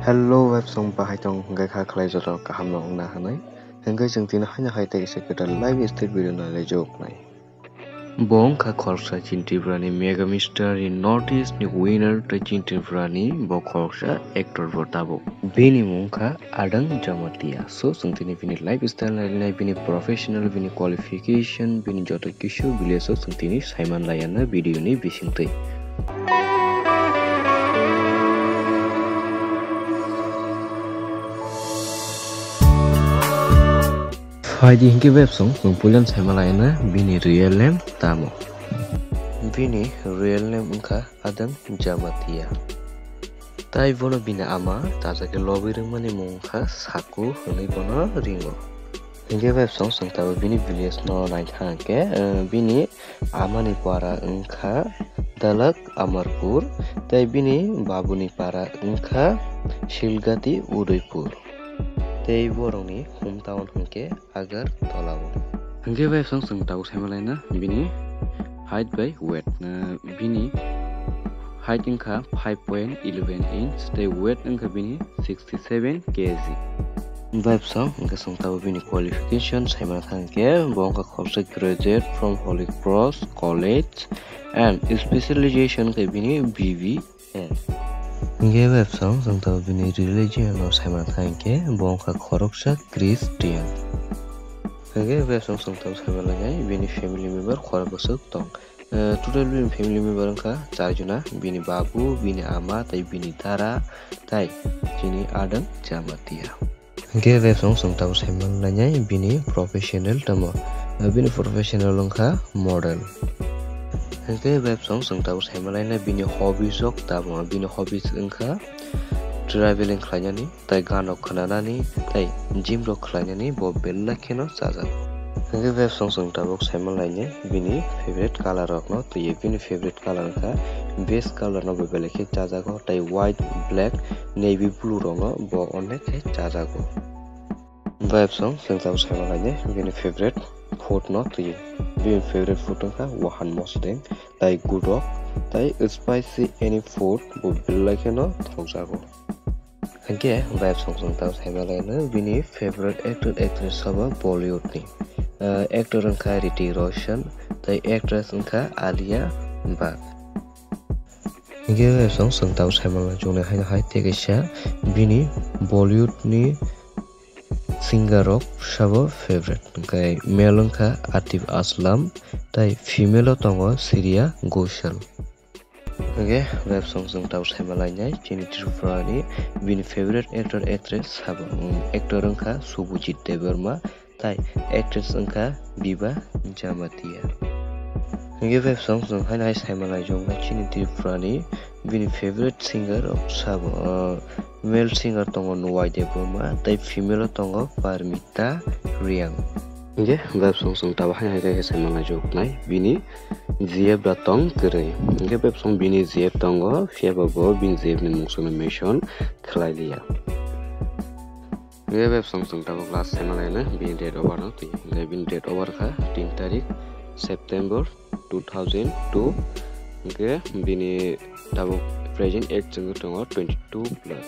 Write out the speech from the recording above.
Hello web song bahai tong hingga kha khlai jora kaham no ongna hanai hingga jeng tin haina hai te se keta live state video na le jok nai bong kha khorsa chinti brani mega mister in northeast ni winner te chinti brani bo khorsa actor botabo bini mong kha adang jamatia so sungtini bini lifestyle nai bini professional bini qualification bini joto kishu bileso sungtini saiman layana video ni bisingtei Faidi hingke web song pungpulan saimalai bini real name tamo bini real name ungka adang jamatia tai bono bini ama tajake lobby rungmani mungka saku hunai bono ringo hingke web song sungtabo bini village no nai thangke bini amani para ungka dalak amarpur tai bini babuni para ungka shilgati udaipur tei borongni hometown hingke Agartala hingke web song sungtabo saimalai bini height by weight bini height ingka 5.11 inch tei weight ingka bini 67 kg web song ingka sungtabo bini qualification saimalai thangke bongka khorsa graduate from Holy Cross College and specialization ke bini BBN hingke web song sungtabo bini religion no saimalai thangke bongka khoroksa Christian hingke web song sungtabo saimalai bini family member khora bosok tong total bini family member angka 4 jona bini babu bini ama tai bini dara tai chini adang jamatia hingke web song sungtabo saimalai bini professional tamo bini professional angka model hingke web song sungtabo saimalai bini hobbies ok tamo bini hobbies angka traveling khlainani tai gan rok khanani tai gym rok khlainani bo bella kheno chajak hingke web song sungtabo saimalai bini favorite color rok no tui bini favorite color angka base color no bele khe chajago tai white black navy blue rok no bo onek khe chajago web song sungtabo saimalai bini favorite food no tui bini favorite food angka wahan mosdeng tai gudok tai spicy any food bo bella kheno thokjago hingke web song sungtabo saimalai bini favorite actor actress sabo Bollywood ni actor angka Hrithik Roshan tai actress angka Alia Bhatt hingke web song sungtabo saimalai jone haina hai tekisa bini Bollywood ni singer rok sabo favorite kai male angka Atif Aslam tai female tongo Shreya Ghoshal hingke web song sungtabo saimalai chini Tripurani bini favorite actor actress sabo actor angka Subhajit Devarma tai actress angka Biba Jamatia hingke web song jong haina hai saimalai jong chini Tripurani bini favorite singer rok sabo male singer tongo Nwai Devarma tai female tongo Parmita Riang hingke web song sungtabo haina hai saimalai joknai bini ZF tong kwrwi hingke web song bini ZF tongo phiaba bini ZF ni mungsano mention khlailia hingke web song sungtabo class saimalai bini date of birth no tui hingke bini date of birth kha 3 tarik September 2002 hingke bini tabo present age tongo 22 plus